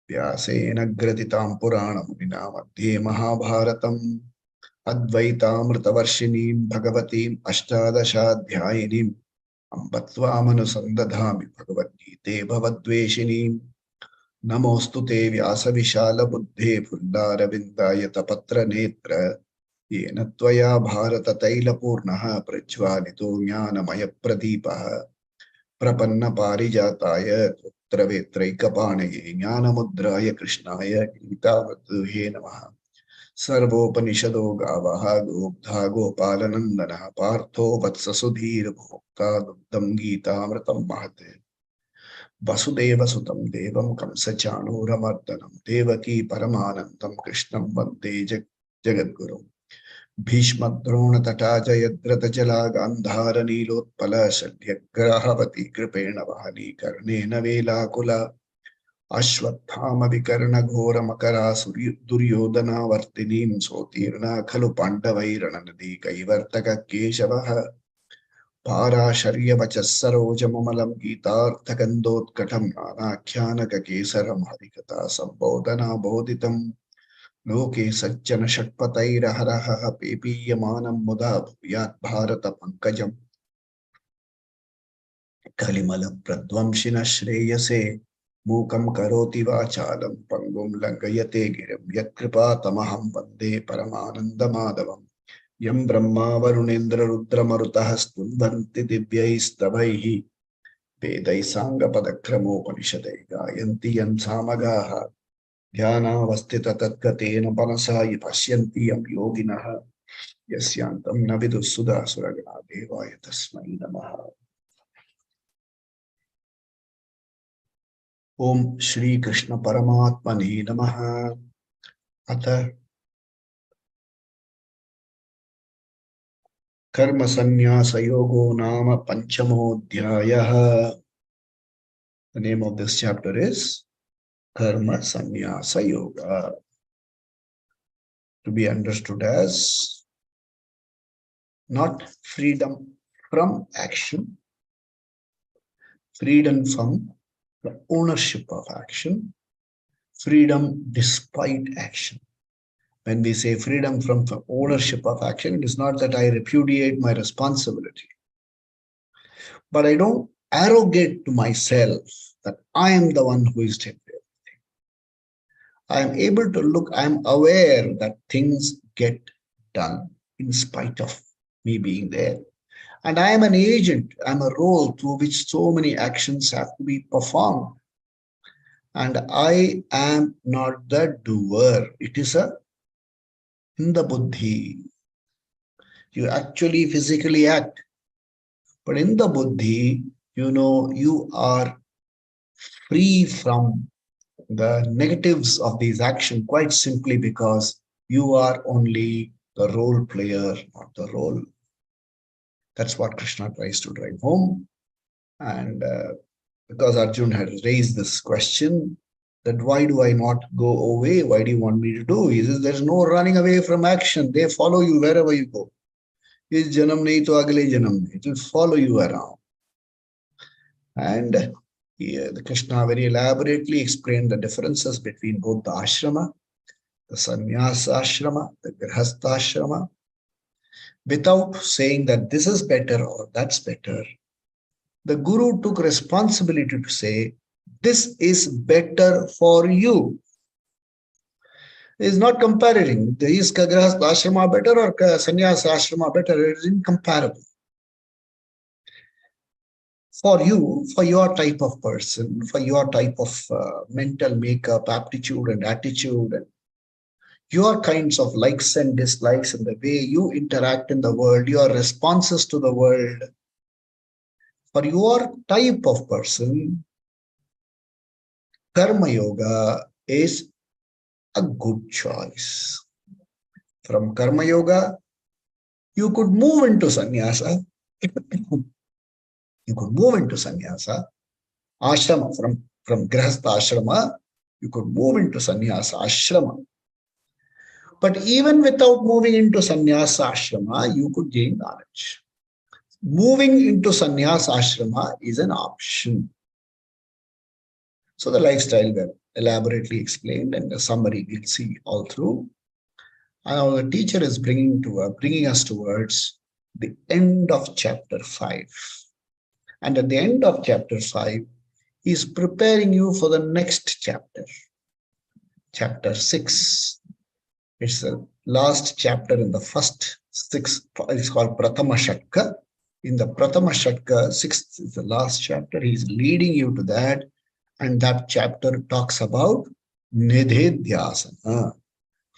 Vyasena graditam Puranamuna Madhye Mahabharatam Advaitaamritavarshinim Bhagavatim Ashtadashadhyayinim Ambatvamanusandathami Bhagavad Gite Bhavadveshinim Namostu te Vyasa Vishala Buddhe Pundaravindaaya Tapatra Netra Yena Tvaya Bharata Taila Purnaha Prajvalito Jnanamaya Pradipaha Prapanna Parijataya Travetraikapanaye Jnanamudraya Krishnaya Gita Madhuhe Namaha Sarvopanishado Gavaha Goptha Gopalanandana Partho Vatsasudhir Bhokta Dugdam Gita Amritam Mahate Vasudeva Sutam Devam Kamsachanuramardanam Devaki Paramanandam Krishnam Vande Jagadguru Bhishmadrona Tataja Yadrata Jala Gandhara Nilotpala Sadhyagrahavati Kripena Vahani Karnena Vela Kula Ashwathama Vikarna Ghora Makara Duryodhana Vartinim Sotirna Khalu Pandavairananadi Kaivartaka Keshavaha Parasharya Vachasaroja Mamalam Gitartha Gandhotkatam Anakyanaka Kesaram Harikata Sambodhana Bodhitam Loke Sajjana Shatpataira Haraha Pepiyamanam Muda Bhuyat Bharata Pankajam Kalimalam Pradvamshina Shreyase Mukam Karoti Vachalam Pangum Langayate Giram Yatkripa Tamaham Vande Paramananda Madhavam Yam Brahma Varunendra Rudra Marutah Stundhanti Divyaistavaihi Vedai Sanga Padakramo Panishadai Gayanti Yan Samagaha Dhyana Vastita Tatgatena Panasai Pasyanti Yam Yoginaha Yasyantam Navidu Sudha Suragana Devaya Tasmai Namaha. Om Shri Krishna Paramatmane Namaha. Atha Karma Sannyasa Yogo Nama Panchamodhyayaha. The name of this chapter is Karma Sannyasa Yoga, to be understood as not freedom from action, freedom from the ownership of action, freedom despite action. When we say freedom from the ownership of action, it is not that I repudiate my responsibility, but I don't arrogate to myself that I am the one who is taking care. I am able to look, I am aware that things get done in spite of me being there. And I am an agent, I am a role through which so many actions have to be performed. And I am not the doer. It is in the buddhi. You actually physically act. But in the buddhi, you are free from the negatives of these actions quite simply because you are only the role player, not the role. That's what Krishna tries to drive home. And because Arjuna had raised this question, that why do I not go away? Why do you want me to do? He says, there's no running away from action. They follow you wherever you go. Is janam nahi to agle janam nahi. It will follow you around. And the Krishna very elaborately explained the differences between both the ashrama, the sannyasa ashrama, the grihastha ashrama, without saying that this is better or that's better. The Guru took responsibility to say, this is better for you. He is not comparing. Is grihastha ashrama better or sannyasa ashrama better? It is incomparable. For you, for your type of person, for your type of mental makeup, aptitude and attitude, and your kinds of likes and dislikes and the way you interact in the world, your responses to the world, for your type of person, Karma Yoga is a good choice. From Karma Yoga, you could move into sannyasa. You could move into sannyasa. Ashrama, from grihastha ashrama, you could move into sannyasa ashrama. But even without moving into sannyasa ashrama, you could gain knowledge. Moving into sannyasa ashrama is an option. So the lifestyle elaborately explained, and the summary we'll see all through. Our teacher is bringing us towards the end of chapter 5. And at the end of chapter 5, he is preparing you for the next chapter, chapter 6. It's the last chapter in the first 6. It's called Pratama Shatka. In the Pratama Shatka, 6th is the last chapter. He's leading you to that. And that chapter talks about Nidhidhyasana,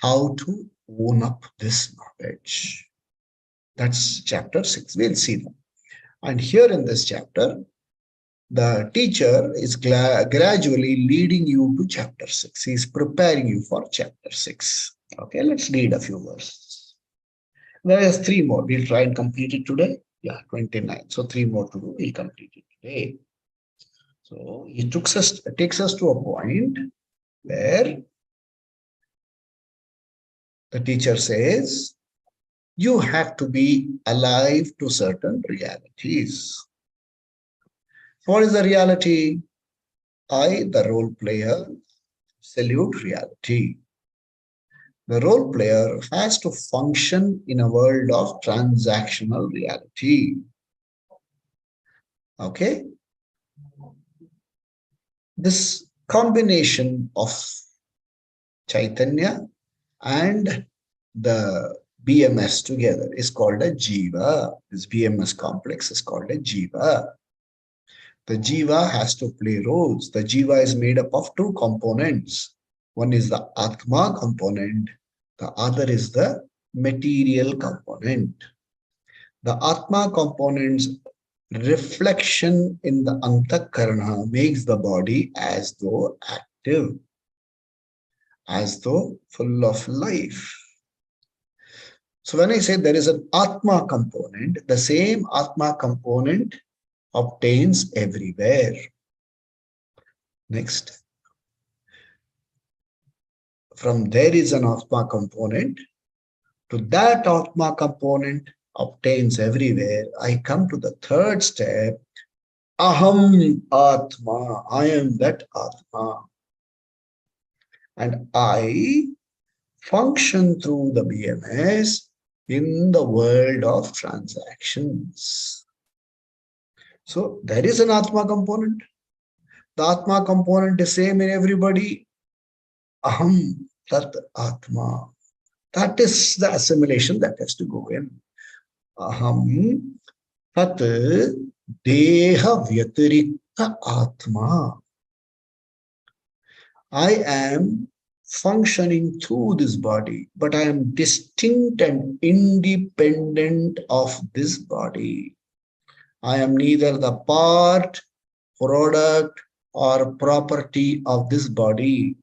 how to own up this knowledge. That's chapter 6. We'll see that. And here in this chapter, the teacher is gradually leading you to chapter 6. He's preparing you for chapter 6. Okay, let's read a few verses. There is 3 more. We'll try and complete it today. Yeah, 29. So 3 more to do. We'll complete it today. So he takes us to a point where the teacher says, you have to be alive to certain realities. What is the reality? I, the role player, salute reality. The role player has to function in a world of transactional reality. Okay? This combination of Chaitanya and the BMS together is called a Jiva. This BMS complex is called a Jiva. The Jiva has to play roles. The Jiva is made up of 2 components. One is the Atma component. The other is the material component. The Atma component's reflection in the Antakarana makes the body as though active, as though full of life. So when I say there is an Atma component, the same Atma component obtains everywhere. Next. From there is an Atma component to that Atma component obtains everywhere. I come to the 3rd step. Aham Atma. I am that Atma. And I function through the BMS in the world of transactions. So there is an Atma component. The Atma component is same in everybody. Aham Tat Atma. That is the assimilation that has to go in. Aham Tat Deha Vyatirikta Atma. I am functioning through this body, but I am distinct and independent of this body. I am neither the part, product, or property of this body.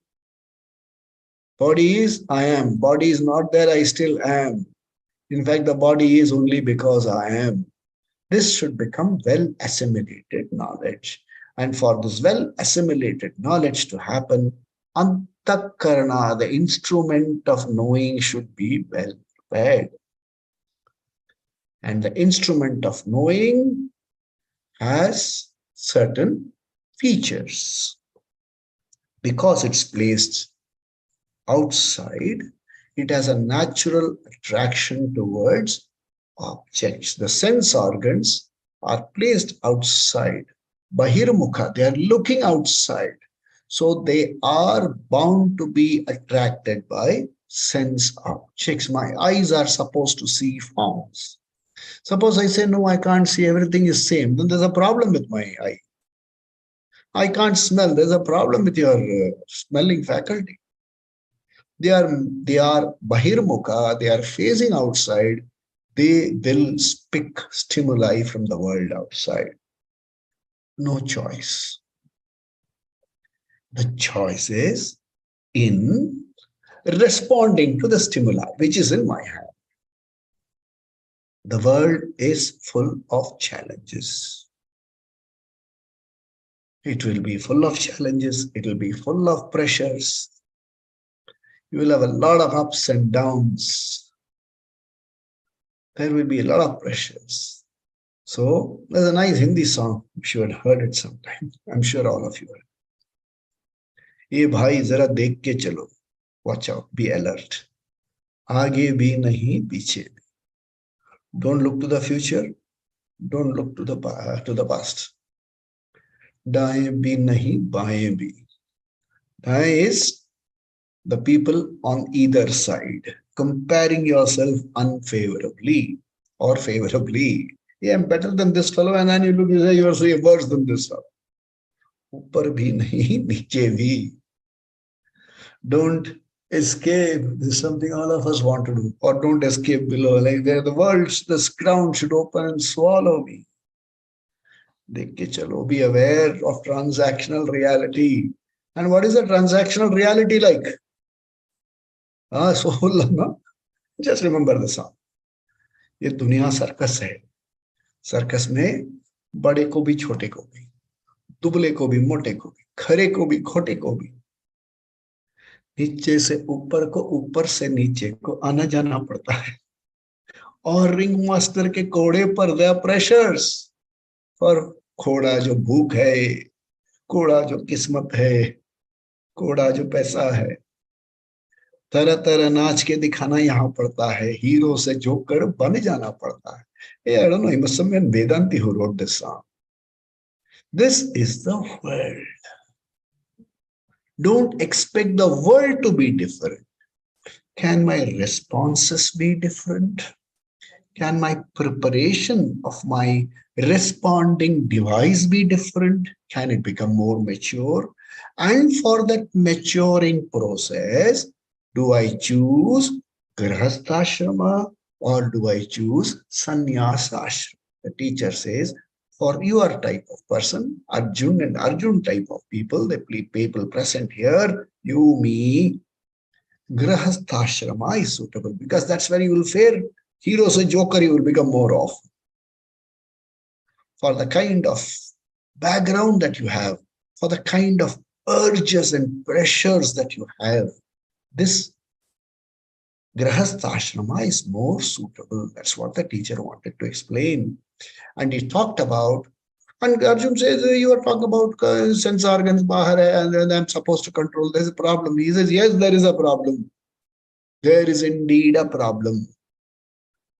Body is, I am. Body is not there, I still am. In fact, the body is only because I am. This should become well assimilated knowledge. And for this well assimilated knowledge to happen, Antakarana, the instrument of knowing, should be well prepared. And the instrument of knowing has certain features. Because it's placed outside, it has a natural attraction towards objects. The sense organs are placed outside. Bahirmukha, they are looking outside. So they are bound to be attracted by sense objects. My eyes are supposed to see forms. Suppose I say, no, I can't see, everything is same. Then there's a problem with my eye. I can't smell. There's a problem with your smelling faculty. They are bahirmukha, they are facing outside. They will pick stimuli from the world outside. No choice. The choice is in responding to the stimuli, which is in my hand. The world is full of challenges. It will be full of challenges. It will be full of pressures. You will have a lot of ups and downs. There will be a lot of pressures. So there's a nice Hindi song. You should have heard it sometime. I'm sure all of you have. ये भाई जरा देख के चलो, watch out, be alert, आगे भी नहीं पीछे भी. Don't look to the future, don't look to the past. दाएं भी नहीं बाएं भी. दाएं is the people on either side, comparing yourself unfavorably or favorably. Yeah, I'm better than this fellow, and then you look, you say you are so worse than this fellow. ऊपर भी नहीं नीचे भी. Don't escape. This is something all of us want to do. Or don't escape below. Like there, the world, the ground should open and swallow me. देख के चलो. Be aware of transactional reality. And what is a transactional reality like? So no? Just remember the song. ये दुनिया circus है. Circus में बड़े को भी छोटे को भी, दुबले को भी मोटे को भी, खरे को भी खोटे को भी, नीचे से ऊपर को, ऊपर से नीचे को आना जाना पड़ता है. और रिंग मास्टर के कोड़े पर दे प्रेशर्स. और घोड़ा जो भूख है, घोड़ा जो किस्मत है, घोड़ा जो पैसा है, तरह तरह नाच के दिखाना यहाँ पड़ता है. हीरो से जोकर बन जाना पड़ता है. I don't know, he must have been Vedanti who wrote this song. This is the world. Don't expect the world to be different. Can my responses be different? Can my preparation of my responding device be different? Can it become more mature? And for that maturing process, do I choose Grihastha or do I choose Sannyasa? The teacher says, for your type of person, Arjun and Arjun type of people, the people present here, you, me, Grihastha is suitable because that's where you will fare. Heroes and joker you will become more of. For the kind of background that you have, for the kind of urges and pressures that you have, this Grihastha is more suitable. That's what the teacher wanted to explain. And he talked about, and Arjun says, you are talking about sense organs, bahar hai, and then I'm supposed to control. There's a problem. He says, yes, there is a problem. There is indeed a problem.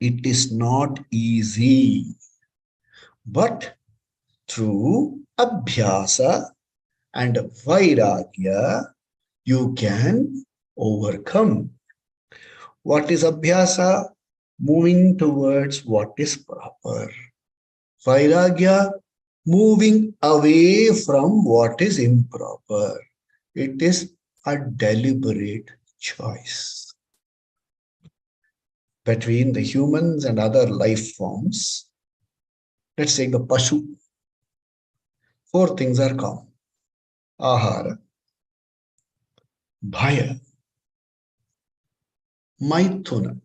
It is not easy. But through abhyasa and vairagya, you can overcome. What is abhyasa? Moving towards what is proper. Vairagya, moving away from what is improper. It is a deliberate choice. Between the humans and other life forms, let's take the Pashu. 4 things are common. Ahara, Bhaya, Maithuna,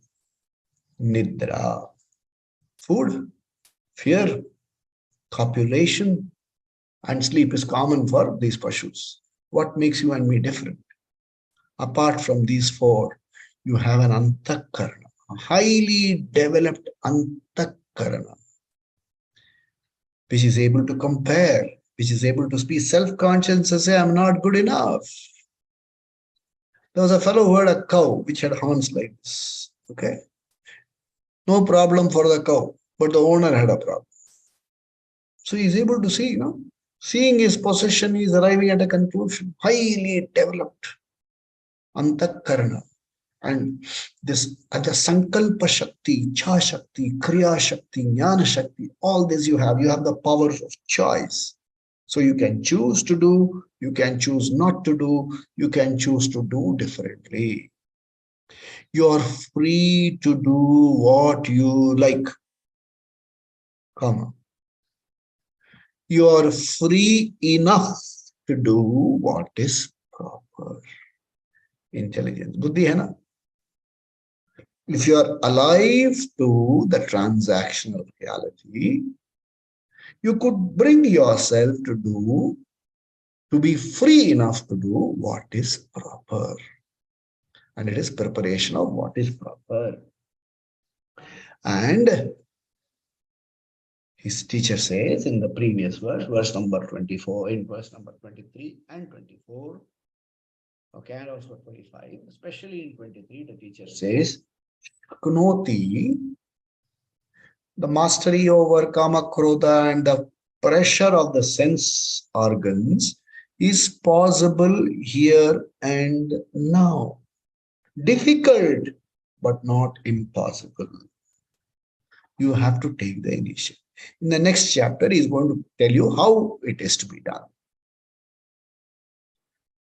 Nidra. Food, fear, copulation, and sleep is common for these Pashus. What makes you and me different? Apart from these 4, you have an Antakarana, a highly developed Antakarana, which is able to compare, which is able to be self-conscious and say, I'm not good enough. There was a fellow who had a cow which had horns like this. Okay. No problem for the cow, but the owner had a problem. So he's able to see, seeing his possession, he's arriving at a conclusion. Highly developed Antakarana. And this the Sankalpa Shakti, Cha Shakti, Kriya Shakti, Jnana Shakti, all this you have. You have the power of choice. So you can choose to do, you can choose not to do, you can choose to do differently. You are free to do what you like. Come on. You are free enough to do what is proper. Intelligence. Buddhi hai na? If you are alive to the transactional reality, you could bring yourself to be free enough to do what is proper. And it is preparation of what is proper. And his teacher says in the previous verse number 24, in verse number 23 and 24, Okay, and also 25, especially in 23, the teacher says, Knoti, the mastery over Kama Krodha and the pressure of the sense organs is possible here and now. Difficult, but not impossible. You have to take the initiative. In the next chapter, he is going to tell you how it is to be done.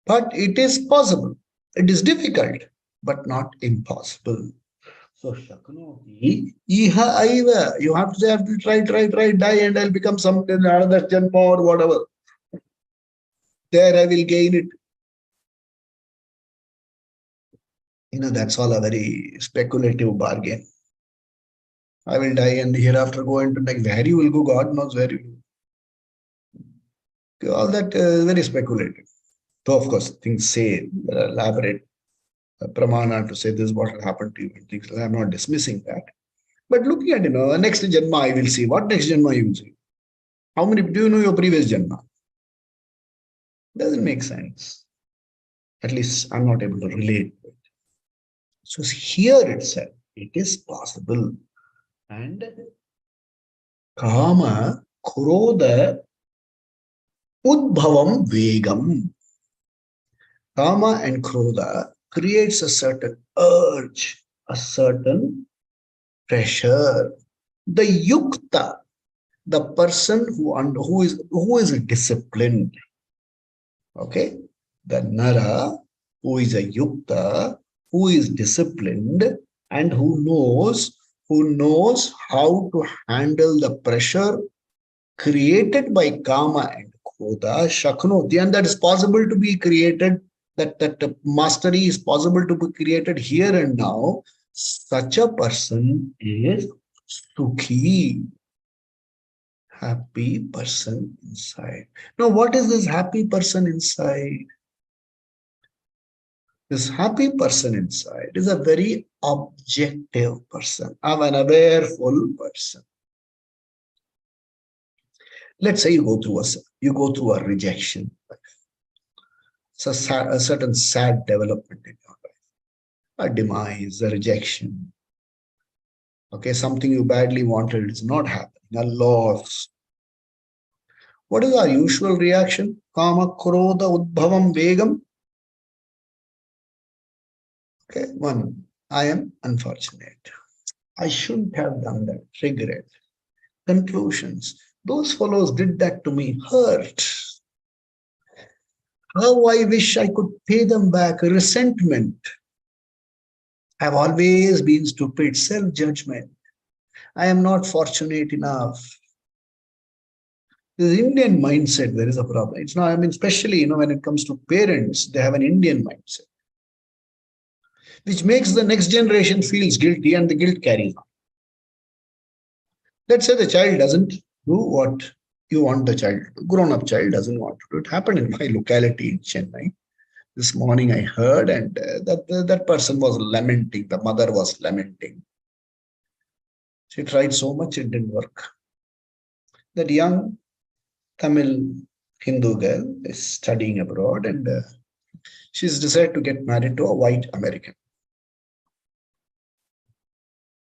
But it is possible. It is difficult, but not impossible. So Shaknoti, Iha Aiva. You have to say, I have to try, die, and I'll become something, another Janma or whatever. There I will gain it. That's all a very speculative bargain. I will die and hereafter go into like where you will go, God knows where you will. All that very speculative. Though of course things say elaborate pramana to say this is what will happen to you and things. I'm not dismissing that. But looking at next janma I will see. What next janma you will see? How many do you know your previous janma? Doesn't make sense. At least I'm not able to relate to it. So here itself, it is possible. And Kama, Krodha, Udbhavam, Vegam. Kama and Krodha creates a certain urge, a certain pressure. The Yukta, the person who is disciplined. Okay, the Nara, who is a Yukta, who is disciplined and who knows how to handle the pressure created by Kama and Krodha, Shaknoti, and that is possible to be created, that mastery is possible to be created here and now. Such a person is Sukhi, happy person inside. Now, what is this happy person inside? This happy person inside is a very objective person, an awareful person. Let's say you go through a rejection. It's a certain sad development in your life, a demise, a rejection. Okay, something you badly wanted is not happening, a loss. What is our usual reaction? Kama, Krodha, Udbhavam, Vegam. Okay, one, I am unfortunate. I shouldn't have done that. Regret. Conclusions. Those fellows did that to me. Hurt. How I wish I could pay them back. Resentment. I've always been stupid. Self-judgment. I am not fortunate enough. This Indian mindset, there is a problem. It's not, especially, when it comes to parents, they have an Indian mindset, which makes the next generation feels guilty and the guilt carries on. Let's say the child doesn't do what you want the child to do. Grown-up child doesn't want to do. It happened in my locality in Chennai. This morning I heard and that person was lamenting. The mother was lamenting. She tried so much, it didn't work. That young Tamil Hindu girl is studying abroad and she's decided to get married to a white American.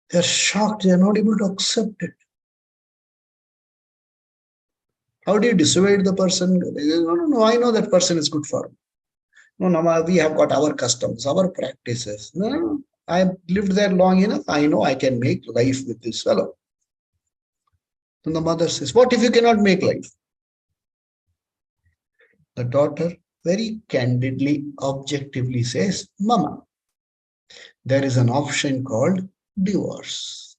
They're shocked. They're not able to accept it. How do you dissuade the person? No, I know that person is good for me. No, we have got our customs, our practices. No, I've lived there long enough. I know I can make life with this fellow. And the mother says, what if you cannot make life? The daughter very candidly, objectively says, Mama, there is an option called divorce.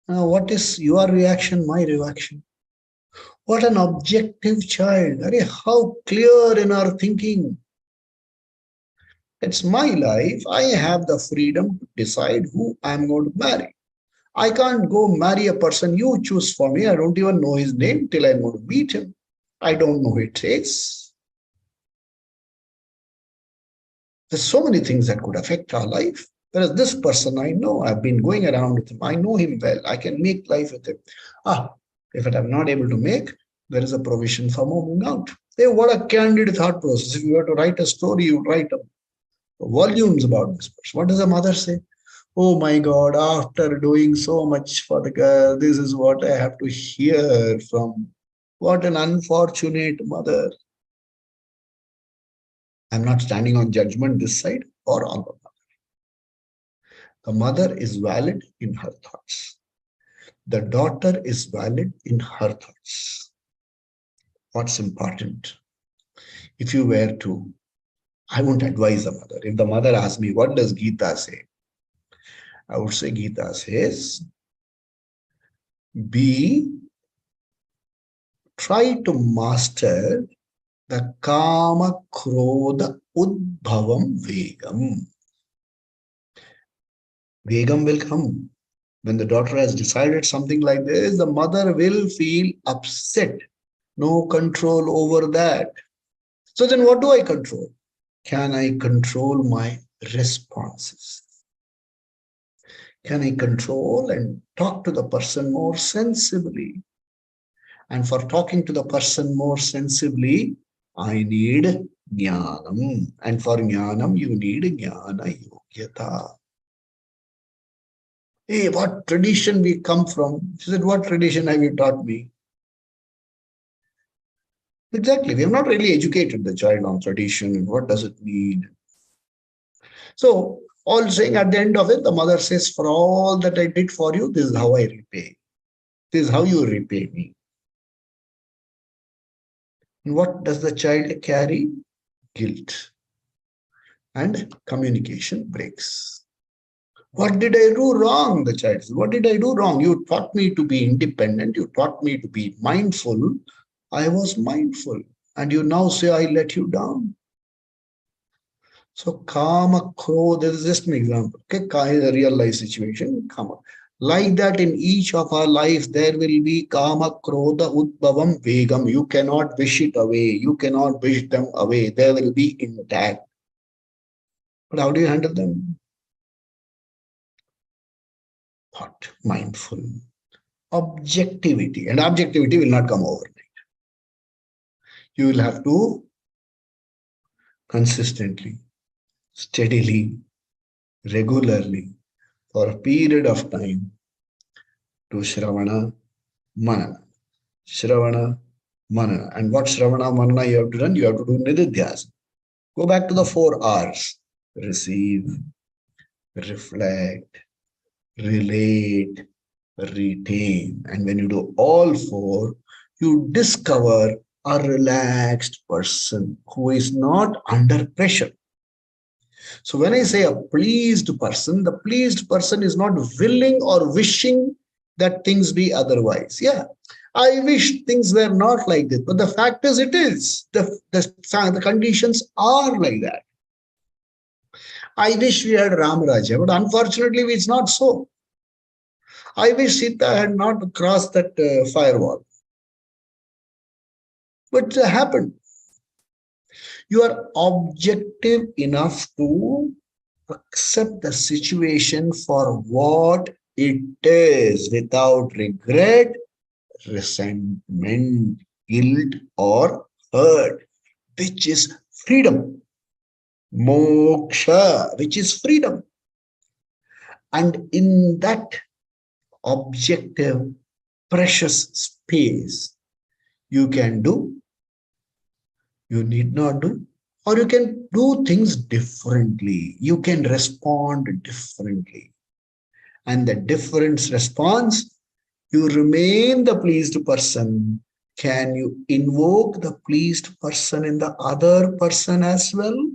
Now, what is your reaction, my reaction? What an objective child. How clear in our thinking. It's my life. I have the freedom to decide who I'm going to marry. I can't go marry a person you choose for me. I don't even know his name till I'm going to meet him. I don't know his traits. There's so many things that could affect our life. Whereas this person I know, I've been going around with him. I know him well. I can make life with him. If I'm not able to make, there is a provision for moving out. Hey, what a candid thought process. If you were to write a story, you would write volumes about this person. What does the mother say? Oh my God, after doing so much for the girl, this is what I have to hear from. What an unfortunate mother. I'm not standing on judgment this side or on the mother. The mother is valid in her thoughts. The daughter is valid in her thoughts. What's important? If you were to, I won't advise the mother. If the mother asks me, what does Gita say? I would say Gita says, try to master the kama krodha udbhavam vegam. Vegam will come. When the daughter has decided something like this, the mother will feel upset. No control over that. So then what do I control? Can I control my responses? Can I control and talk to the person more sensibly? And for talking to the person more sensibly, I need jnanam. And for jnanam, you need jnana yogyata. Hey, what tradition we come from? She said, what tradition have you taught me? Exactly. We have not really educated the child on tradition. What does it mean? So, all saying at the end of it, the mother says, for all that I did for you, this is how I repay. This is how you repay me. And what does the child carry? Guilt. And communication breaks. What did I do wrong? The child says, what did I do wrong? You taught me to be independent. You taught me to be mindful. I was mindful. And you now say I let you down. So kama krodha, this is just an example. Okay, kama is a real life situation. Kama. Like that in each of our lives, there will be kama krodha udbhavam vegam. You cannot wish it away. You cannot wish them away. They will be intact. But how do you handle them? Thought, mindful, objectivity. And objectivity will not come overnight. You will have to consistently, steadily, regularly, for a period of time to Shravana Manana. Shravana Manana. And what Shravana Manana you have to do? You have to do Nididhyas. Go back to the 4 R's. Receive, reflect, relate, retain. And when you do all 4, you discover a relaxed person who is not under pressure. So when I say a pleased person, the pleased person is not willing or wishing that things be otherwise. Yeah, I wish things were not like this, but the fact is it is. The conditions are like that. I wish we had Ram Raja, but unfortunately it's not so. I wish Sita had not crossed that firewall. But it happened. You are objective enough to accept the situation for what it is without regret, resentment, guilt, or hurt, which is freedom. Moksha, which is freedom. And in that objective, precious space, you can do, you need not do, or you can do things differently. You can respond differently. And the different response, you remain the pleased person. Can you invoke the pleased person in the other person as well?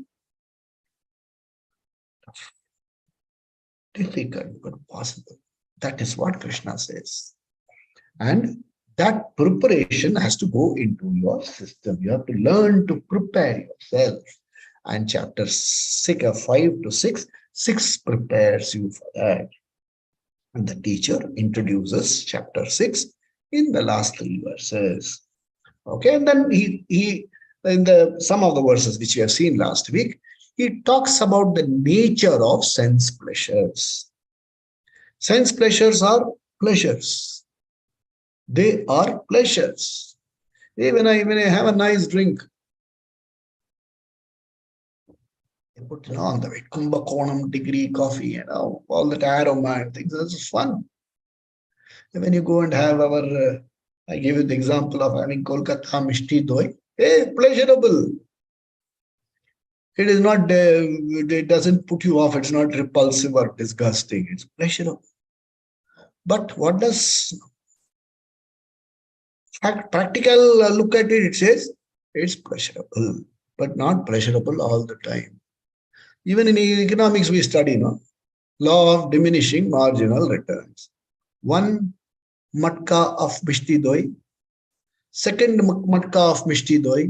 Difficult, but possible. That is what Krishna says. And that preparation has to go into your system. You have to learn to prepare yourself. And chapter 6, 5 to 6, 6 prepares you for that. And the teacher introduces chapter 6 in the last 3 verses. Okay, and then he in the some of the verses which we have seen last week, he talks about the nature of sense pleasures. Sense pleasures are pleasures. They are pleasures. Hey, when I have a nice drink, They put, on the way, Kumbakonam degree coffee, all that aroma and things. This is fun. And when you go and have I gave you the example of having Kolkata Mishti Doi. Hey, pleasurable. It is not, it doesn't put you off. It's not repulsive or disgusting. It's pleasurable. But what does practical look at it? It says it's pleasurable, but not pleasurable all the time. Even in economics, we study, law of diminishing marginal returns. One matka of mishti doi, second matka of mishti doi,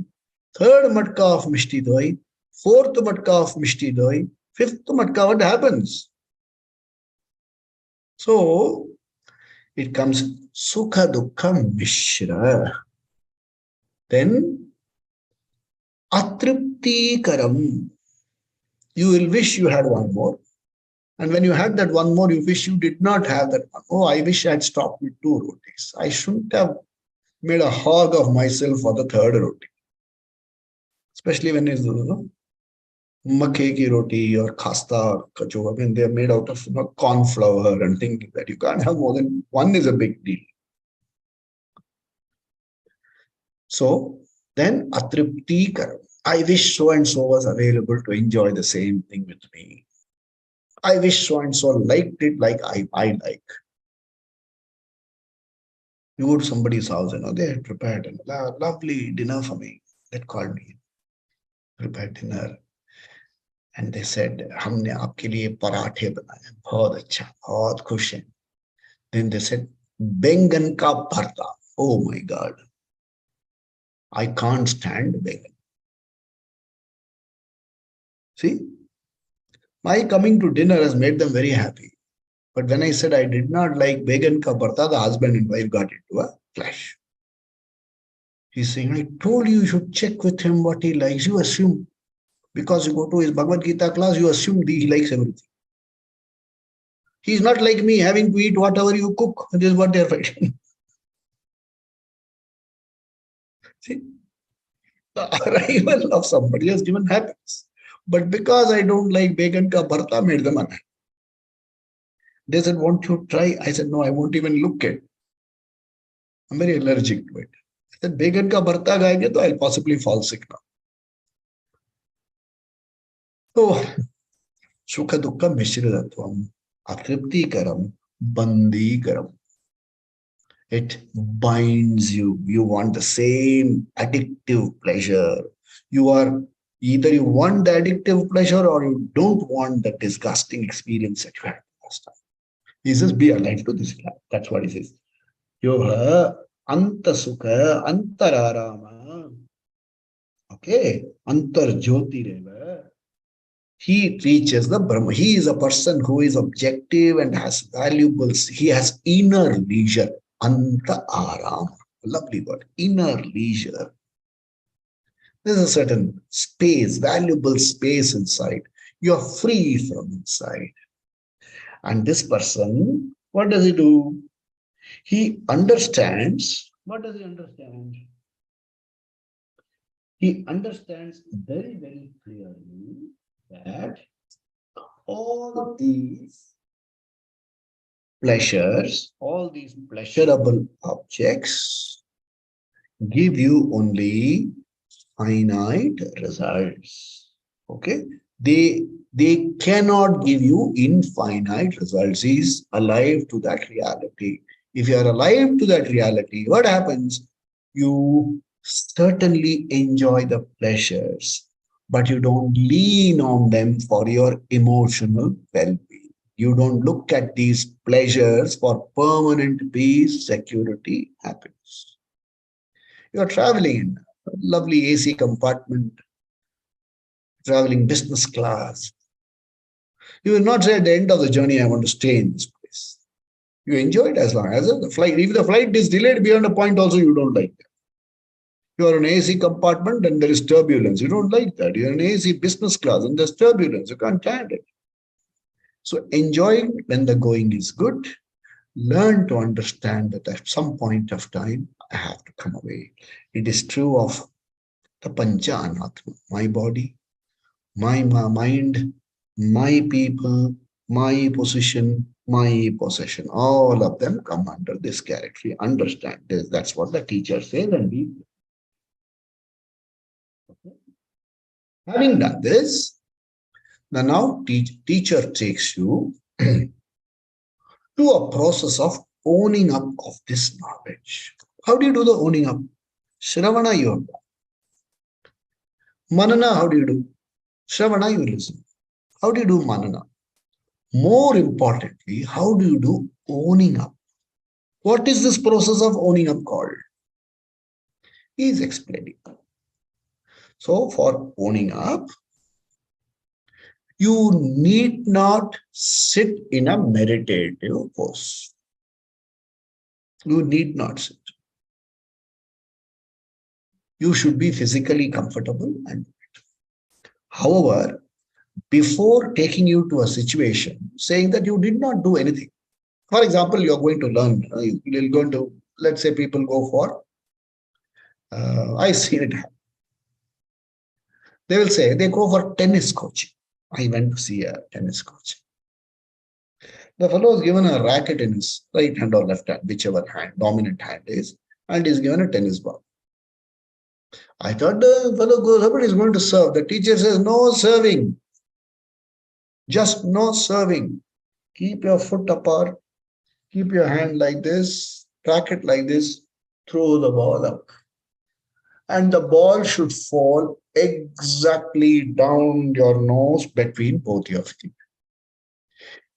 third matka of mishti doi, fourth matka of mishti doi, fifth matka, what happens? So it comes sukha dukkha mishra. Then atripti karam. You will wish you had one more. And when you had that one more, you wish you did not have that one. Oh, I wish I had stopped with 2 rotis. I shouldn't have made a hog of myself for the third roti. Especially when it's, makke ki roti or khasta or kachora, when they are made out of corn flour and things like that. You can't have more than one is a big deal. So then atripti karam. I wish so and so was available to enjoy the same thing with me. I wish so and so liked it like I like. You go to somebody's house, they had prepared a lovely dinner for me. That called me. Prepared dinner. And they said, हमने आपके लिए पराठे बनाए, बहुत अच्छा, बहुत खुश हैं. Then they said, बैंगन का भरता. Oh my God. I can't stand बैंगन. See, my coming to dinner has made them very happy. But when I said I did not like बैंगन का भरता, the husband and wife got into a clash. He's saying, I told you should check with him what he likes. You assume, because you go to his Bhagavad Gita class, you assume he likes everything. He's not like me, having to eat whatever you cook. This is what they're fighting. See, the arrival of somebody has given happiness. But because I don't like bacon ka bharta, made them unhappy. They said, won't you try? I said, no, I won't even look at it. I'm very allergic to it. I said, bacon ka bharta gaenge, I'll possibly fall sick now. So, sukha dukkha mishridatvam, atripti karam, bandi karam. It binds you. You want the same addictive pleasure. Either you want the addictive pleasure or you don't want the disgusting experience that you had last time. He says, be alive to this life. That's what he says. Yoha anta sukha antararama. Okay. Antar jyoti reva. He reaches the Brahma. He is a person who is objective and has valuables. He has inner leisure. Anta aram. Lovely word. Inner leisure. There's a certain space, valuable space inside. You're free from inside. And this person, what does he do? He understands. What does he understand? He understands very, very clearly that all these pleasures, all these pleasurable objects give you only finite results. Okay? They cannot give you infinite results. He's alive to that reality. If you are alive to that reality, what happens? You certainly enjoy the pleasures, but you don't lean on them for your emotional well-being. You don't look at these pleasures for permanent peace, security, happiness. You are traveling in a lovely AC compartment, traveling business class. You will not say at the end of the journey, I want to stay in this place. You enjoy it as long as the flight. If the flight is delayed beyond a point, also you don't like that. You are in an AC compartment and there is turbulence. You don't like that. You're in an AC business class and there's turbulence. You can't stand it. So enjoy when the going is good. Learn to understand that at some point of time, I have to come away. It is true of the Pancha Anatma, my body, My mind, my people, my position, my possession. All of them come under this category. Understand this. That's what the teacher says, and we. Having done this, the now teacher takes you to a process of owning up of this knowledge. How do you do the owning up? Shravana yoga. Manana, how do you do? Shravana, you listen. How do you do manana? More importantly, how do you do owning up? What is this process of owning up called? He is explaining. So, for owning up, you need not sit in a meditative pose. You need not sit. You should be physically comfortable. And however, before taking you to a situation saying that you did not do anything, for example, you're going to learn, you're going to, let's say people go for, I see it happen. They will say they go for tennis coaching. I went to see a tennis coach. The fellow is given a racket in his right hand or left hand, whichever hand, dominant hand is, and is given a tennis ball. I thought the fellow goes up and is going to serve. The teacher says, no serving. Just no serving. Keep your foot apart. Keep your hand like this. Track it like this. Throw the ball up. And the ball should fall exactly down your nose between both your feet.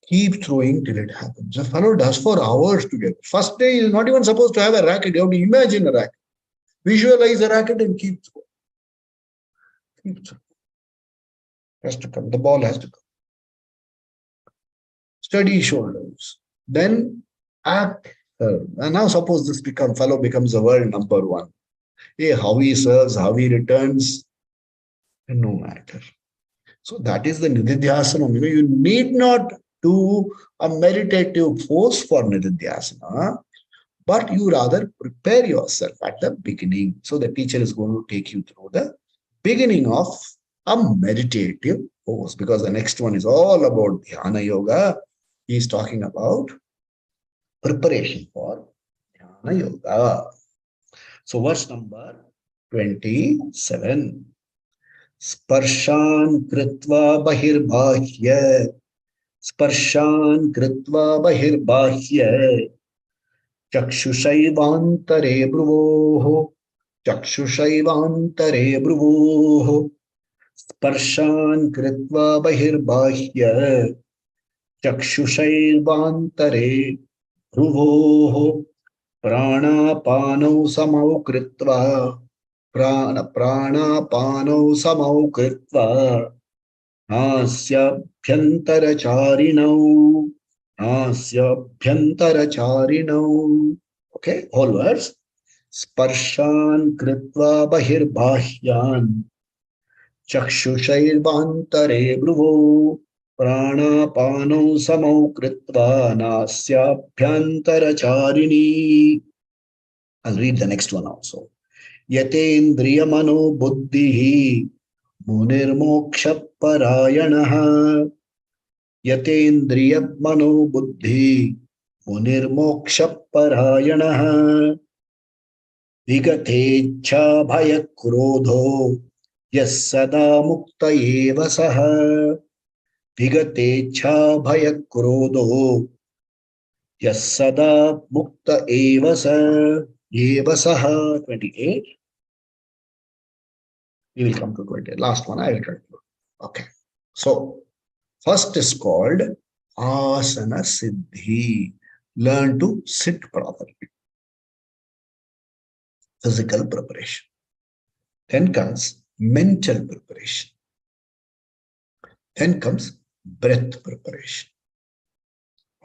Keep throwing till it happens. The fellow does for hours together. First day, he's not even supposed to have a racket. You have to imagine a racket. Visualize a racket and keep throwing. Keep throwing. Has to come. The ball has to come. Steady shoulders. Then act. And now suppose this fellow becomes the world number one. Hey, how he serves, how he returns, no matter. So that is the Nididhyasana. You need not do a meditative pose for Nididhyasana, but you rather prepare yourself at the beginning. So the teacher is going to take you through the beginning of a meditative pose, because the next one is all about Dhyana Yoga. He is talking about preparation for Dhyana Yoga. So verse number 27. Sparshan kritva bahirbahya. Sparshan kritva bahirbahya. Chakshushaivaantare bruvoho. Chakshushaivaantare bruvoho. Sparshan kritva bahirbahya. Chakshushaivaantare bruvoho. Pranapanau samau kritva. Pranapanau samau kritva. Nasyabhyantaracharinav. Nasyabhyantaracharinav. Okay, whole words. Sparshan kritva bahirbahyan. Chakshushairbantare bruvo. Pranapanau samau kritva. Nasyabhyantaracharini. I'll read the next one also. Yatendriya mano buddhihi munirmoksha parayanaha. Yatendriya mano buddhi munirmoksha parayanaha. Vigatecha bhaya krodho yas sada mukta eva saha. Vigatecha bhaya krodho yas sada mukta eva saha. 28. We will come to 28. Last one I will conclude. Okay. So first is called asana siddhi. Learn to sit properly. Physical preparation. Then comes mental preparation. Then comes breath preparation.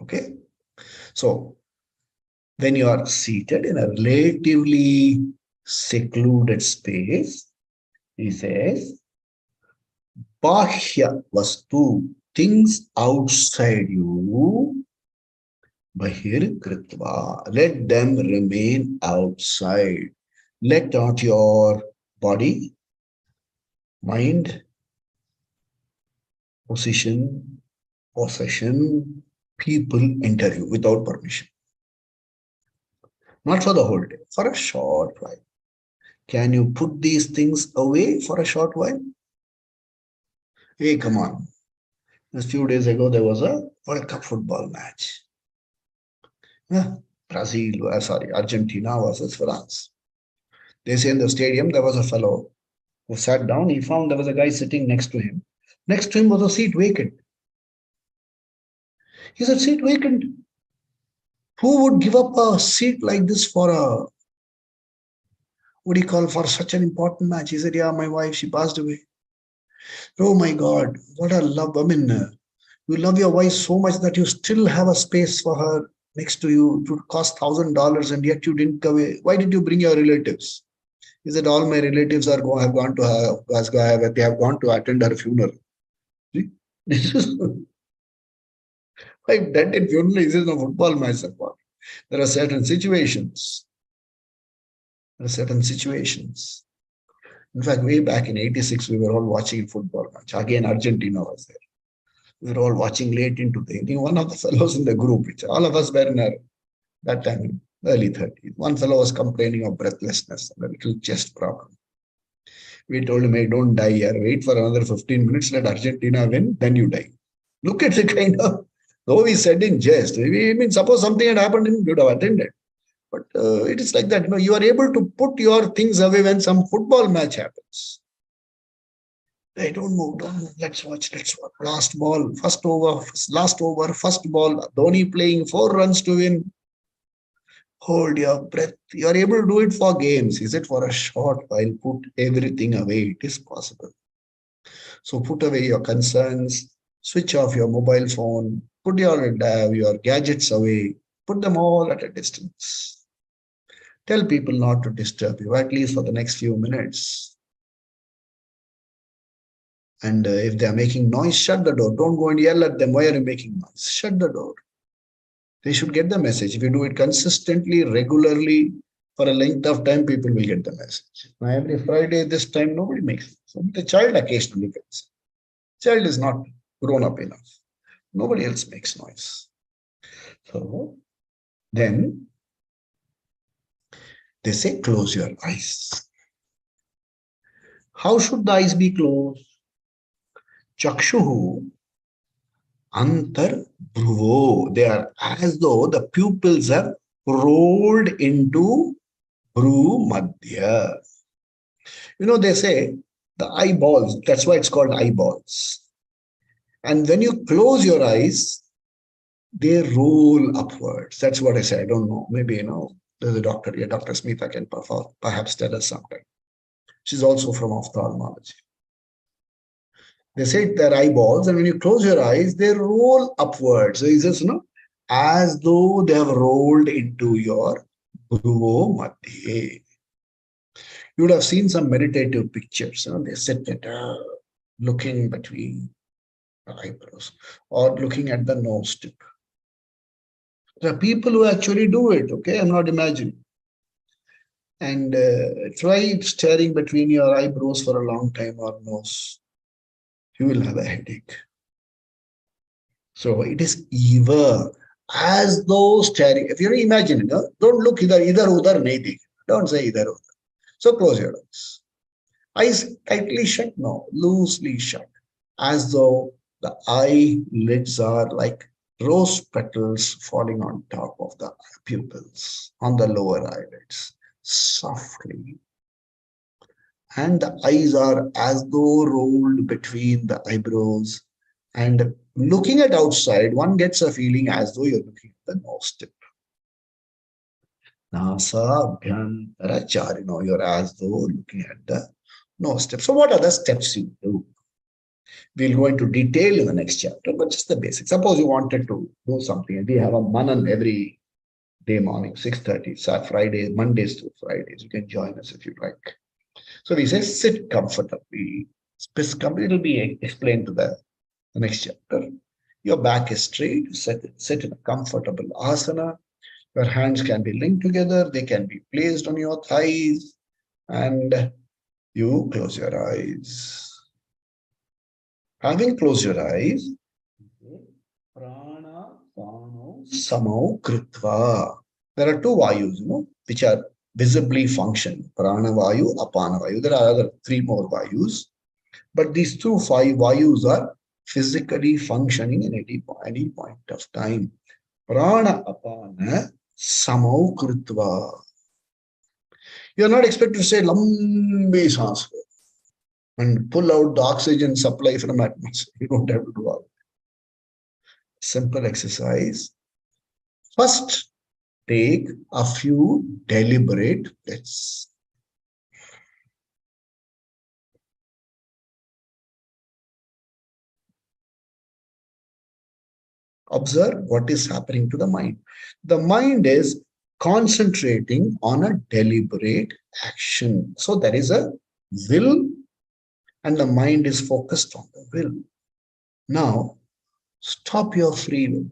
Okay. So when you are seated in a relatively secluded space, he says, Bahya vastu, things outside you, bahir kritva, let them remain outside. Let not your body, mind, Position, possession, people enter you without permission. Not for the whole day, for a short while. Can you put these things away for a short while? Hey, come on. A few days ago, there was a World Cup football match. Yeah, Argentina versus France. They say in the stadium, there was a fellow who sat down. He found there was a guy sitting next to him. Next to him was a seat vacant. He said, seat vacant. Who would give up a seat like this for a, what do you call, for such an important match? He said, yeah, my wife, she passed away. Oh my God, what a love. I mean, you love your wife so much that you still have a space for her next to you. It would cost $1,000 and yet you didn't go away. Why did you bring your relatives? He said, all my relatives have gone to they have gone to attend her funeral. See? This is like that in funeral is a football match. There are certain situations. There are certain situations. In fact, way back in '86, we were all watching a football match. Again, Argentina was there. We were all watching late into the evening. One of the fellows in the group, which all of us were in our, that time, early 30s. One fellow was complaining of breathlessness and a little chest problem. We told him, hey, don't die here. Wait for another 15 minutes. Let Argentina win. Then you die. Look at the kind of, though he said in jest. I mean, suppose something had happened, he would have attended. But it is like that. You are able to put your things away when some football match happens. Hey, don't move, don't move. Let's watch, let's watch. Last ball, first over, last over, first ball. Dhoni playing 4 runs to win. Hold your breath. You are able to do it for games. Is it for a short while? Put everything away. It is possible. So put away your concerns. Switch off your mobile phone. Put your gadgets away. Put them all at a distance. Tell people not to disturb you, at least for the next few minutes. And if they are making noise, shut the door. Don't go and yell at them. Why are you making noise? Shut the door. They should get the message. If you do it consistently, regularly, for a length of time, people will get the message. Now, every Friday, this time, nobody makes it. So the child occasionally gets it. Child is not grown up enough. Nobody else makes noise. So then they say, close your eyes. How should the eyes be closed? Chakshuhu antar bhruvo. They are as though the pupils have rolled into bhru madhya. They say the eyeballs, that's why it's called eyeballs. And when you close your eyes, they roll upwards. That's what I say. I don't know. Maybe, there's a doctor here, Dr. Smith, I can perhaps tell us sometime. She's also from ophthalmology. They say their eyeballs, and when you close your eyes, they roll upwards. So it's just, as though they have rolled into your bhruvo madhye. You would have seen some meditative pictures. They sit at looking between the eyebrows or looking at the nose tip. There are people who actually do it. Okay, I'm not imagining. And try staring between your eyebrows for a long time or nose. You will have a headache. So it is either as though staring. If you're imagining, don't look idhar udhar nahi dekh. Don't say idhar udhar. So close your eyes. Eyes tightly shut? No, loosely shut. As though the eyelids are like rose petals falling on top of the pupils, on the lower eyelids, softly. And the eyes are as though rolled between the eyebrows. And looking at outside, one gets a feeling as though you're looking at the nose tip. Nasa Abhyantara Charino, you're as though looking at the nose tip. So what are the steps you do? We'll go into detail in the next chapter, but just the basics. Suppose you wanted to do something. We have a manan every day morning, 6:30. So Fridays, Mondays to Fridays. You can join us if you like. So we say sit comfortably. It'll be explained to the next chapter. Your back is straight. You sit in a comfortable asana. Your hands can be linked together. They can be placed on your thighs. And you close your eyes. Having closed your eyes, prana pano samau kritva. There are two vayus, which are visibly functioning. Prana vayu, apana vayu. There are other three more vayus. But these two five vayus are physically functioning in any point of time. Prana apana samau kritva. You are not expected to say lambe saans and pull out the oxygen supply from atmosphere. You don't have to do all. Simple exercise. First, take a few deliberate breaths. Observe what is happening to the mind. The mind is concentrating on a deliberate action. So there is a will, and the mind is focused on the will. Now, stop your free will.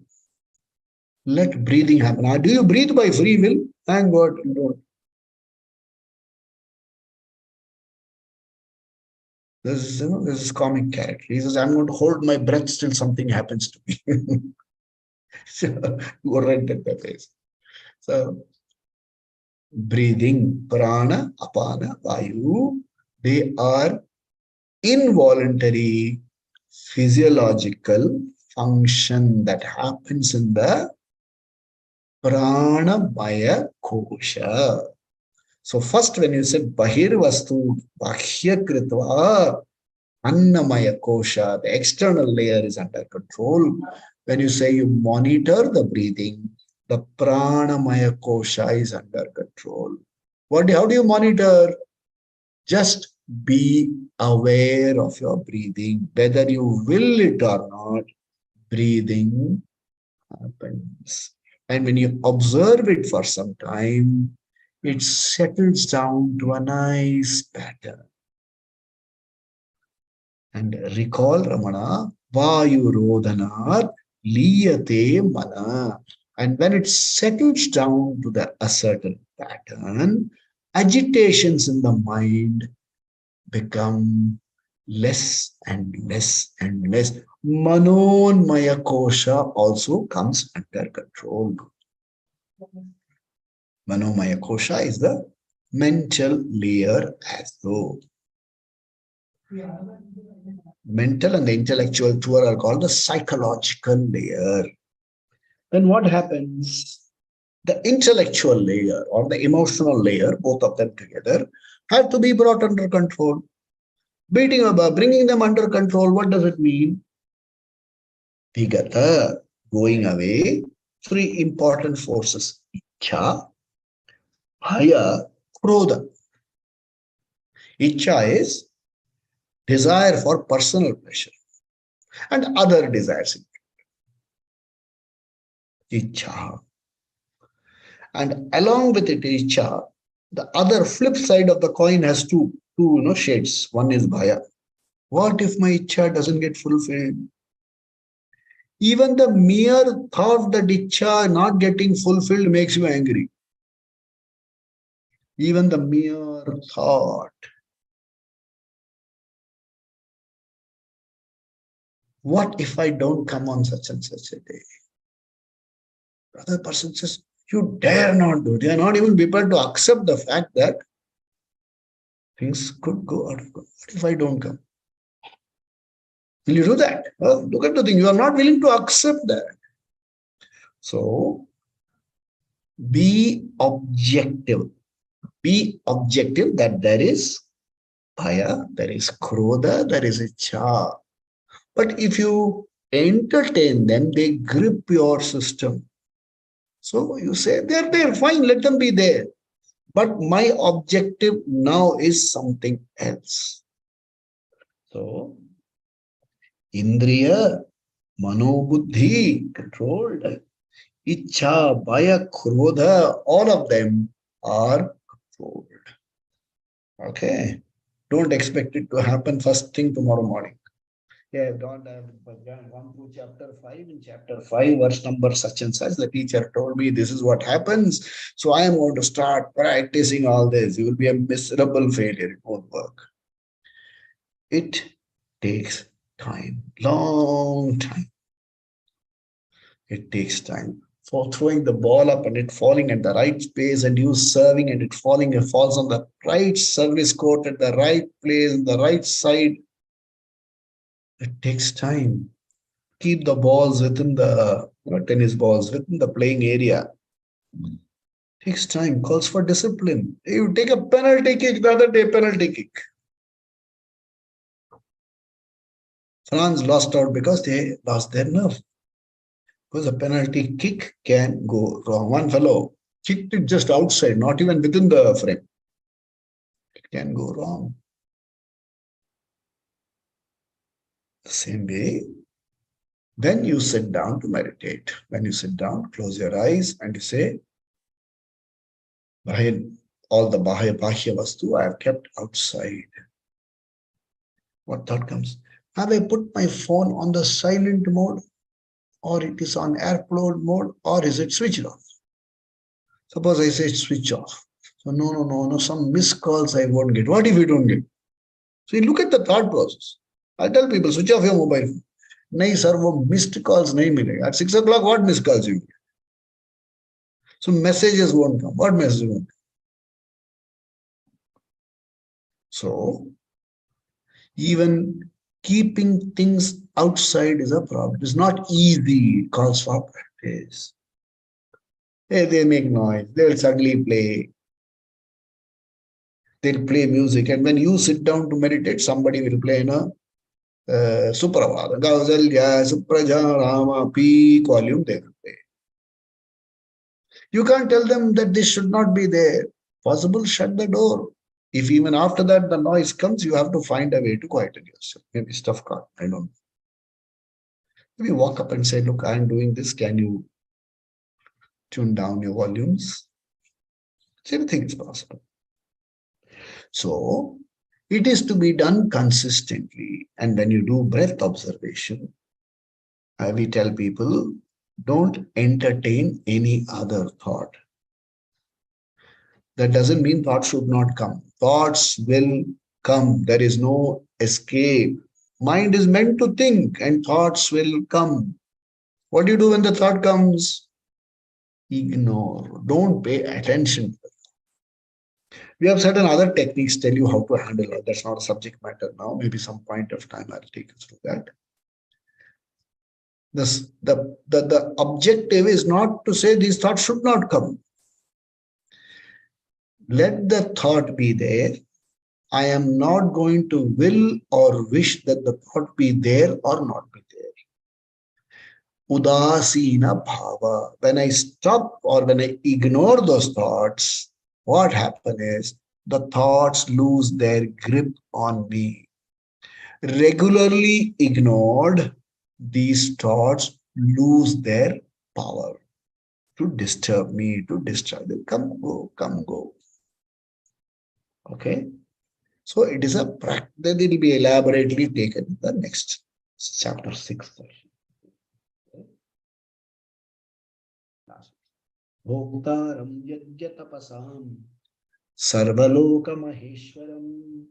Let breathing happen. Now, do you breathe by free will? Thank God you don't. This is comic character. He says, I'm going to hold my breath till something happens to me. So, go right at the face. So, breathing, prana, apana, vayu, they are involuntary physiological function that happens in the pranamaya kosha. So first when you said bahir vastu bahya kritva annamaya kosha, the external layer is under control. When you say you monitor the breathing, the pranamaya kosha is under control. How do you monitor? Just be aware of your breathing. Whether you will it or not, breathing happens. And when you observe it for some time, it settles down to a nice pattern. And recall Ramana, Vayurodhanat liyate mana. And when it settles down to a certain pattern, agitations in the mind become less and less and less. Manonmaya kosha also comes under control. Manomaya kosha is the mental layer as though. Mental and the intellectual two are called the psychological layer. Then what happens? The intellectual layer or the emotional layer, both of them together, have to be brought under control. Bringing them under control, what does it mean? Vigata, going away, three important forces. Ichha, bhaya, krodha. Ichha is desire for personal pleasure and other desires. Ichha. And along with it, ichha, the other flip side of the coin has two shades. One is bhaya. What if my ichha doesn't get fulfilled? Even the mere thought that ichha not getting fulfilled makes you angry. Even the mere thought. What if I don't come on such and such a day? The other person says, you dare not do. They are not even prepared to accept the fact that things could go out of control. What if I don't come? Will you do that? Well, look at the thing. You are not willing to accept that. So, be objective. Be objective that there is bhaya, there is krodha, there is ichha. But if you entertain them, they grip your system. So you say, they're there, fine, let them be there. But my objective now is something else. So, Indriya, Manobuddhi, controlled. Ichha, Bhaya, Krodha, all of them are controlled. Okay. Don't expect it to happen first thing tomorrow morning. Yeah, I've gone through chapter 5. In chapter 5, verse number such and such, the teacher told me this is what happens. So I am going to start practicing all this. You will be a miserable failure. It won't work. It takes time, long time. It takes time. For throwing the ball up and it falling at the right space and you serving and it falling, it falls on the right service court at the right place, on the right side. It takes time. Keep the balls within the tennis balls within the playing area. Takes time, calls for discipline. You take a penalty kick, the other day penalty kick. France lost out because they lost their nerve. Because a penalty kick can go wrong. One fellow kicked it just outside, not even within the frame. It can go wrong. The same way, when you sit down to meditate, when you sit down, close your eyes and you say, all the Bahya Vastu I have kept outside. What thought comes? Have I put my phone on the silent mode? Or it is on airplane mode? Or is it switched off? Suppose I say switch off. So no, some missed calls I won't get. What if you don't get? So you look at the thought process. I tell people, switch off your mobile phone. नहीं sir, वो missed calls नहीं मिलेगा. At 6 o'clock, what missed calls you get? So messages won't come. What messages won't come? So even keeping things outside is a problem. It's not easy. It calls for practice. Hey, they make noise. They'll suddenly play. They'll play music. And when you sit down to meditate, somebody will play Supravada, Gausalya, Supraja, Rama, peak volume, they will play. You can't tell them that this should not be there. Possible, shut the door. If even after that the noise comes, you have to find a way to quieten yourself. Maybe stuff can't. I don't know. Maybe walk up and say, look, I'm doing this. Can you tune down your volumes? Everything is possible. So it is to be done consistently. And when you do breath observation, we tell people, don't entertain any other thought. That doesn't mean thoughts should not come. Thoughts will come. There is no escape. Mind is meant to think and thoughts will come. What do you do when the thought comes? Ignore. Don't pay attention. We have certain other techniques tell you how to handle it. That's not a subject matter now. Maybe some point of time I'll take you through that. The objective is not to say these thoughts should not come. Let the thought be there. I am not going to will or wish that the thought be there or not be there. Udasina bhava. When I stop or when I ignore those thoughts, what happens is the thoughts lose their grip on me. Regularly ignored, these thoughts lose their power to disturb me, to distract them. Come, go, come, go. Okay? So it is a practice that it will be elaborately taken in the next chapter 6. Bhoktaram yajyatapasam sarvaloka maheshwaram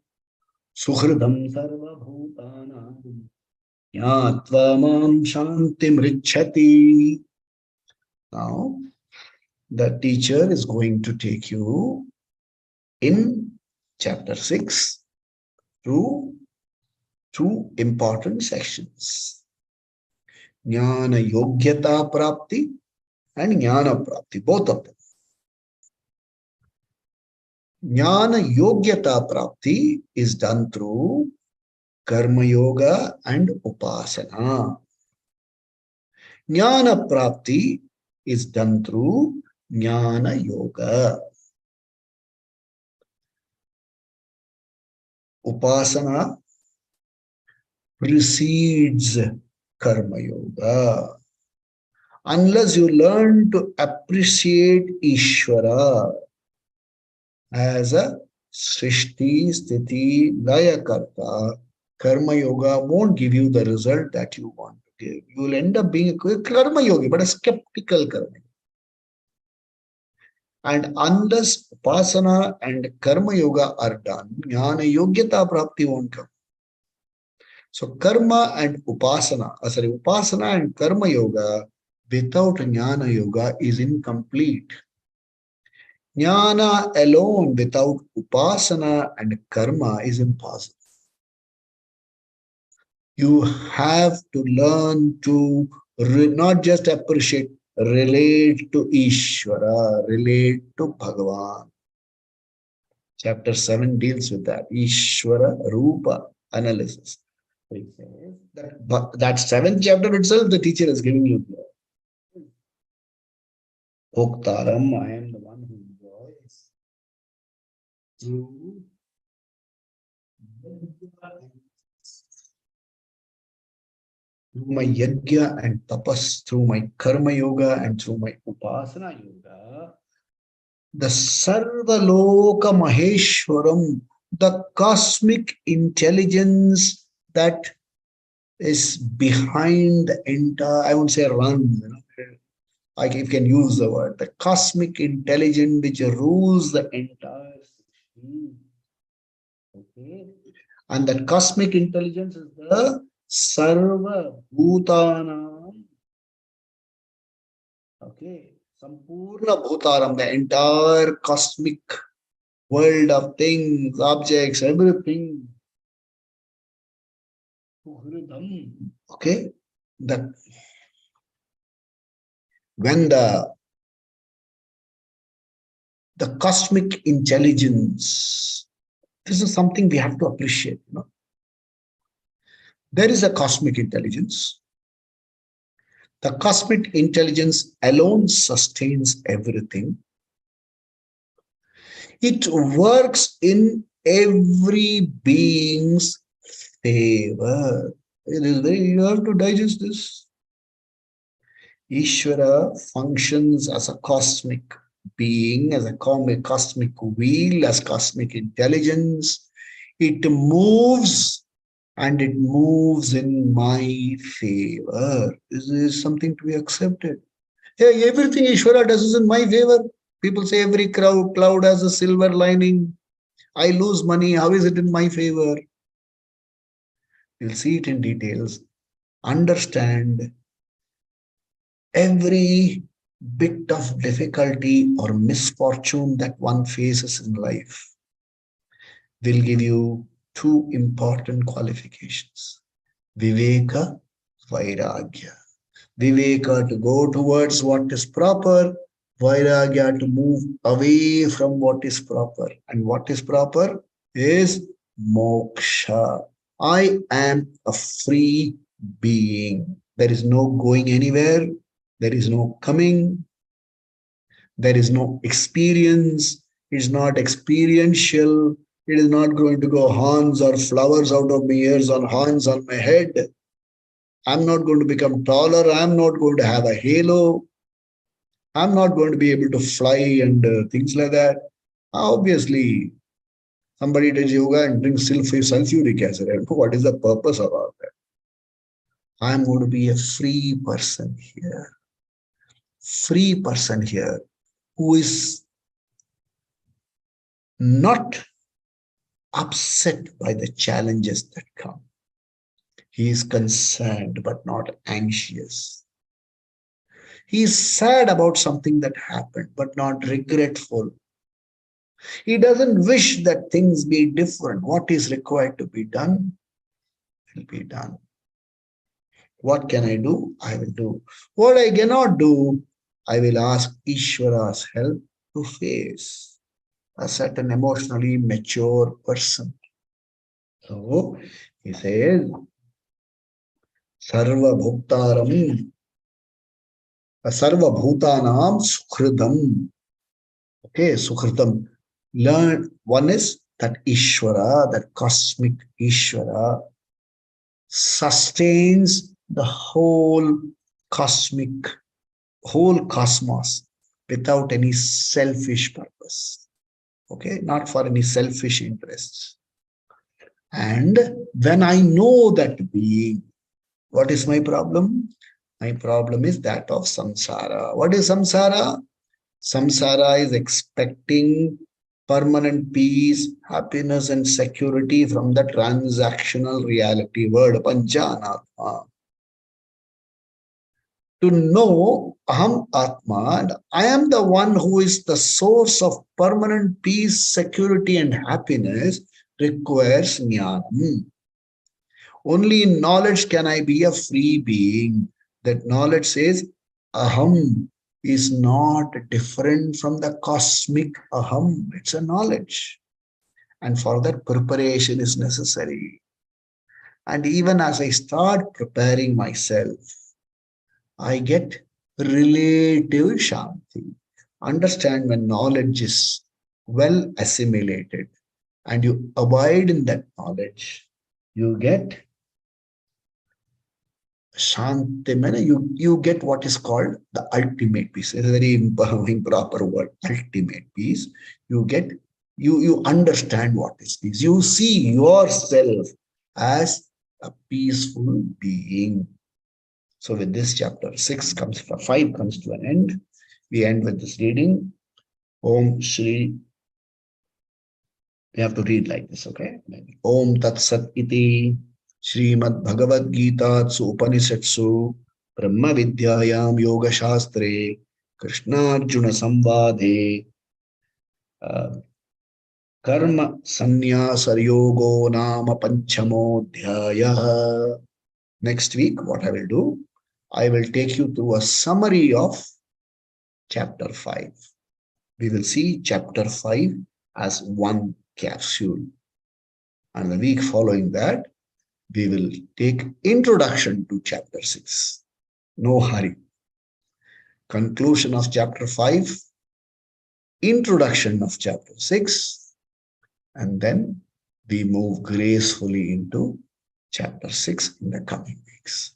suhridam sarva bhutanam Yatva mam shantim richati. Now, the teacher is going to take you in chapter 6 through two important sections. Jnana yogyata prapti and jnana prapti, both of them. Jnana yogyata prapti is done through Karma Yoga and Upasana. Jnana Prapti is done through Jnana Yoga. Upasana precedes Karma Yoga. Unless you learn to appreciate Ishvara as a Srishti, Sthiti, Laya Karta, Karma Yoga won't give you the result that you want to give. You will end up being a Karma Yogi, but a skeptical Karma Yogi. And unless Upasana and Karma Yoga are done, Jnana Yogyata Prapti won't come. So karma and upasana, upasana and karma yoga without jnana yoga is incomplete. Jnana alone without upasana and karma is impossible. You have to learn to not just appreciate, relate to Ishvara, relate to Bhagavan. Chapter 7 deals with that. Ishvara Rupa analysis. That seventh chapter itself, the teacher is giving you. Bhoktaram, I am the one who enjoys through my yajna and tapas, through my karma yoga and through my upasana yoga, the Sarvaloka Maheshwaram, the cosmic intelligence that is behind the entire, I won't say run, like you can use the word, the cosmic intelligence which rules the entire system. Okay. And that cosmic intelligence is the Sarva Bhutanam. Okay. Sampurna Bhutaram, the entire cosmic world of things, objects, everything. Okay. That when the cosmic intelligence, this is something we have to appreciate. There is a cosmic intelligence. The cosmic intelligence alone sustains everything. It works in every being's favor. You have to digest this. Ishvara functions as a cosmic being, as a cosmic wheel, as cosmic intelligence. It moves and it moves in my favor. This is something to be accepted. Hey, everything Ishvara does is in my favor. People say every cloud has a silver lining. I lose money. How is it in my favor? You'll see it in details. Understand every bit of difficulty or misfortune that one faces in life will give you two important qualifications. Viveka, Vairagya. Viveka to go towards what is proper, Vairagya to move away from what is proper. And what is proper is moksha. I am a free being. There is no going anywhere. There is no coming. There is no experience. It is not experiential. It is not going to go horns or flowers out of my ears or horns on my head. I'm not going to become taller. I'm not going to have a halo. I'm not going to be able to fly and things like that. Obviously, somebody does yoga and drinks sulfuric acid. I don't know what is the purpose about that. I'm going to be a free person here. Free person here who is not upset by the challenges that come. He is concerned but not anxious. He is sad about something that happened but not regretful. He doesn't wish that things be different. What is required to be done will be done. What can I do? I will do. What I cannot do, I will ask Ishvara's help to face a certain emotionally mature person. So he says, Sarva Bhuktaram, Sarva Bhutanam Sukhridam. Okay, Sukhridam. Learn, one is that Ishvara, that cosmic Ishvara, sustains the whole cosmos without any selfish purpose. Okay, not for any selfish interests. And when I know that being, what is my problem? My problem is that of samsara. What is samsara? Samsara is expecting permanent peace, happiness, and security from the transactional reality word Panjanatma. To know Aham Atma, and I am the one who is the source of permanent peace, security, and happiness, requires jnanam. Only in knowledge can I be a free being. That knowledge says Aham is not different from the cosmic Aham. It's a knowledge. And for that, preparation is necessary. And even as I start preparing myself, I get relative Shanti. Understand when knowledge is well assimilated and you abide in that knowledge, you get Shanti, you get what is called the ultimate peace. It's a very improper word, ultimate peace. You get, you understand what is peace. You see yourself as a peaceful being. So with this chapter 5 comes to an end. We end with this reading. Om Shri. We have to read like this, okay? Om Tat Sat Iti Srimad Bhagavad Gita Upanishatsu Brahma Vidyayam Yoga Shastre Krishna Arjuna Samvade Karma Sannyasa Yogo Nama Panchamo Dhyaya. Next week, what I will do, I will take you through a summary of chapter 5. We will see chapter 5 as one capsule. And the week following that, we will take introduction to chapter 6. No hurry. Conclusion of chapter 5, introduction of chapter 6, and then we move gracefully into chapter 6 in the coming weeks.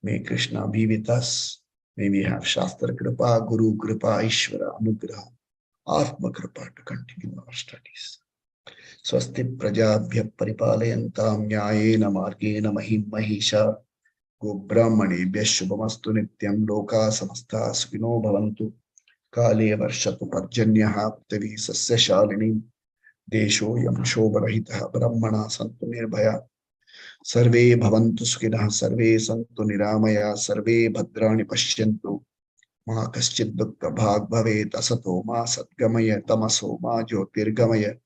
May Krishna be with us. May we have Shastra Kripa, Guru Kripa, Ishvara, Anugraha, Atma Kripa to continue our studies. Swasti Prajabhya Paripalayantam Nyayena Margena Mahim Mahisha Go Brahmanebhya Shubhamastu Nityam Loka Samasta Sukhino Bhavantu Kale Varshatu Parjanyaha Ptavi Sasya Shalini Desho Yam Shobharahitah Brahmana Santu Nirbhaya Sarve Bhavantu Sukhinah Sarve Santu Niramaya Sarve Bhadrani Pashyantu Ma Kaschid Dukkha Bhag Bhavet Asato Ma Satgamaya Tamaso Ma Jyotirgamaya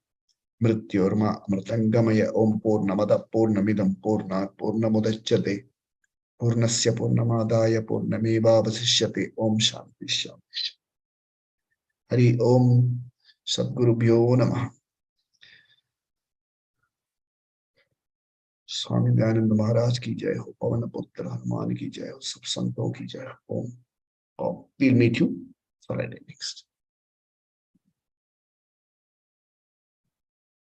Mrityorma Amritangamaya Om Purnamada Purnamidam Purnat Purnamudachyate Purnasya Purnamadaya Purnameva Vasishyate Om Shanti Shanti. Hari Om Sadgurubhyo Namah. Swami Dayanand महाराज की जय हो, पवन पुत्र हनुमान की जय हो, सब संतों की जय हो. Om. We'll meet you for a next.